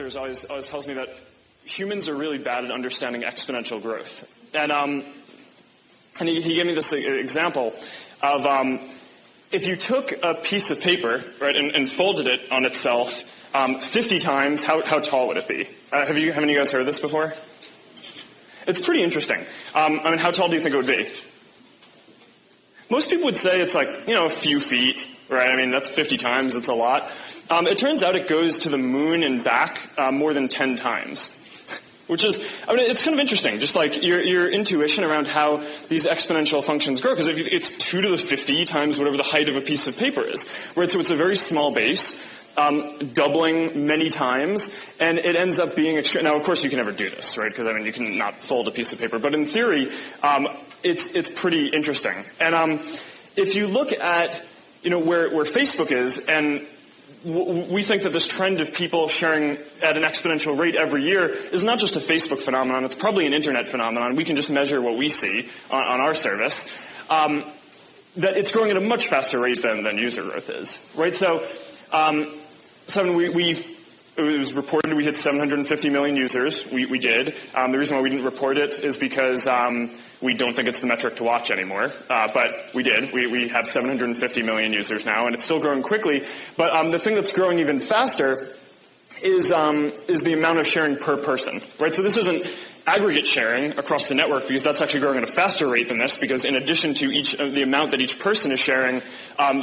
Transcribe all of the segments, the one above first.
investors always tells me that humans are really bad at understanding exponential growth. And he gave me this example of if you took a piece of paper, right, and folded it on itself 50 times, how tall would it be? Haven't you guys heard this before? It's pretty interesting. How tall do you think it would be? Most people would say it's like, a few feet, right? That's 50 times, that's a lot. It turns out it goes to the moon and back more than 10 times. Which is, it's kind of interesting, just like your intuition around how these exponential functions grow, because it's 2 to the 50 times whatever the height of a piece of paper is. Right? So it's a very small base, doubling many times, and it ends up being now, of course, you can never do this, right? Because you can not fold a piece of paper, but in theory, it's pretty interesting. And if you look at where Facebook is, and we think that this trend of people sharing at an exponential rate every year is not just a Facebook phenomenon. It's probably an internet phenomenon. We can just measure what we see on our service. That it's growing at a much faster rate than user growth is, right? So, it was reported we hit 750 million users. We did. The reason why we didn't report it is because we don't think it's the metric to watch anymore. But we did. We have 750 million users now, and it's still growing quickly. But the thing that's growing even faster is the amount of sharing per person, right? So this isn't aggregate sharing across the network, because that's actually growing at a faster rate than this, because in addition to the amount that each person is sharing,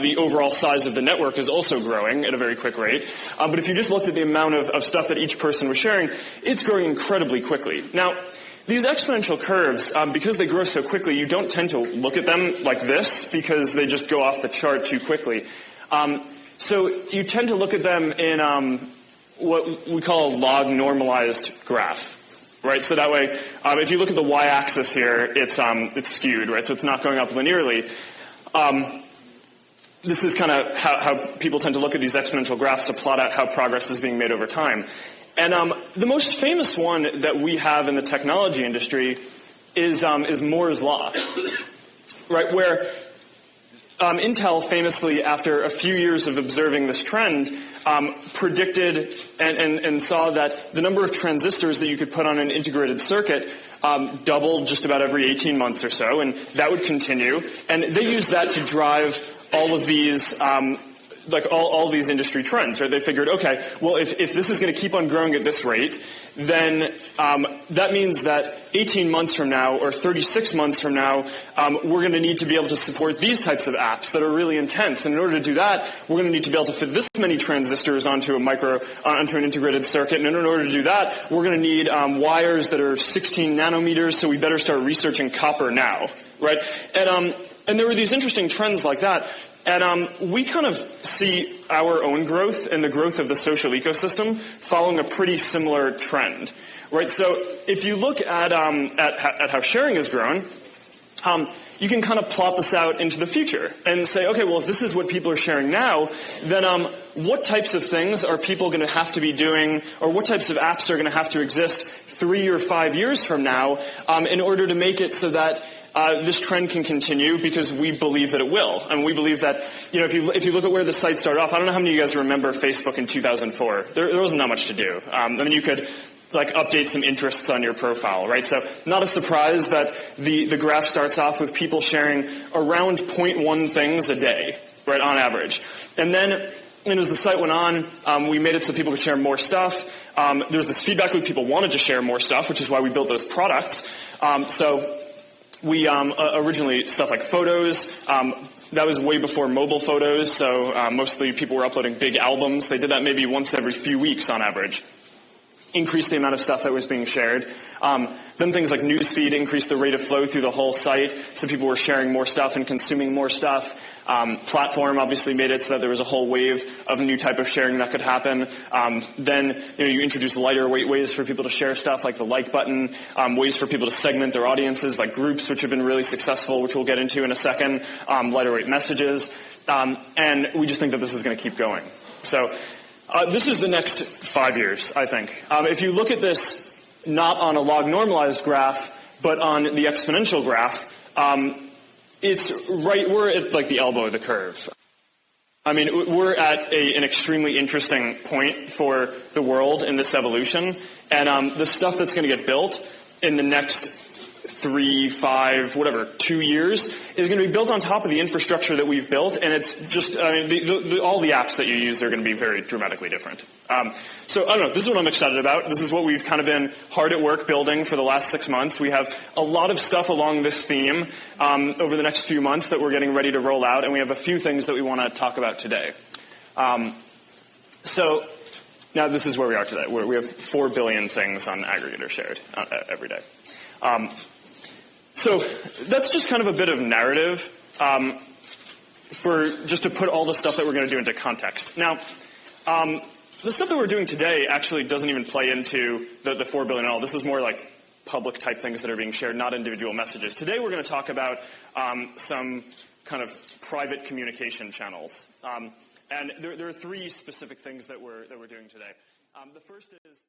the overall size of the network is also growing at a very quick rate. But if you just looked at the amount of stuff that each person was sharing, it's growing incredibly quickly. Now, these exponential curves, because they grow so quickly, you don't tend to look at them like this, because they just go off the chart too quickly. So you tend to look at them in what we call a log normalized graph. Right, so that way, if you look at the y-axis here, it's skewed, right? So it's not going up linearly. This is kind of how people tend to look at these exponential graphs to plot out how progress is being made over time. And the most famous one that we have in the technology industry is Moore's law, right? Where Intel famously, after a few years of observing this trend, predicted and saw that the number of transistors that you could put on an integrated circuit doubled just about every 18 months or so, and that would continue. And they used that to drive all of these all these industry trends, right? They figured, okay, well, if this is going to keep on growing at this rate, then that means that 18 months from now or 36 months from now, we're going to need to be able to support these types of apps that are really intense. And in order to do that, we're going to need to be able to fit this many transistors onto an integrated circuit. And in order to do that, we're going to need wires that are 16 nanometers. So we better start researching copper now, right? And there were these interesting trends like that. And we kind of see our own growth and the growth of the social ecosystem following a pretty similar trend, right? So if you look at how sharing has grown, you can kind of plot this out into the future and say, okay, well, if this is what people are sharing now, then what types of things are people going to have to be doing, or what types of apps are going to have to exist 3 or 5 years from now in order to make it so that this trend can continue, because we believe that it will. And we believe that, if you look at where the site started off, I don't know how many of you guys remember Facebook in 2004. There wasn't that much to do. You could update some interests on your profile, right? So not a surprise that the graph starts off with people sharing around 0.1 things a day, right, on average. And then, as the site went on, we made it so people could share more stuff. There's this feedback loop. People wanted to share more stuff, which is why we built those products. We originally stuff like photos. That was way before mobile photos, so mostly people were uploading big albums. They did that maybe once every few weeks on average. Increased the amount of stuff that was being shared. Then things like newsfeed increased the rate of flow through the whole site, so people were sharing more stuff and consuming more stuff. Platform obviously made it so that there was a whole wave of new type of sharing that could happen. Then you introduce lighter weight ways for people to share stuff, like the like button, ways for people to segment their audiences, like groups, which have been really successful, which we'll get into in a second, lighter weight messages. And we just think that this is going to keep going. So this is the next 5 years, I think. If you look at this not on a log normalized graph, but on the exponential graph, we're at the elbow of the curve. I mean, we're at an extremely interesting point for the world in this evolution, and the stuff that's going to get built in the next 3, 5, 2 years is going to be built on top of the infrastructure that we've built, and it's just, I mean, all the apps that you use are going to be very dramatically different. So, I don't know, this is what I'm excited about. This is what we've kind of been hard at work building for the last 6 months. We have a lot of stuff along this theme over the next few months that we're getting ready to roll out, and we have a few things that we want to talk about today. So, now this is where we are today. We have 4 billion things on aggregator shared every day. So that's just kind of a bit of narrative for just to put all the stuff that we're going to do into context. Now, the stuff that we're doing today actually doesn't even play into the 4 billion at all. This is more like public type things that are being shared, not individual messages. Today we're going to talk about some kind of private communication channels. And there are 3 specific things that we're doing today. The first is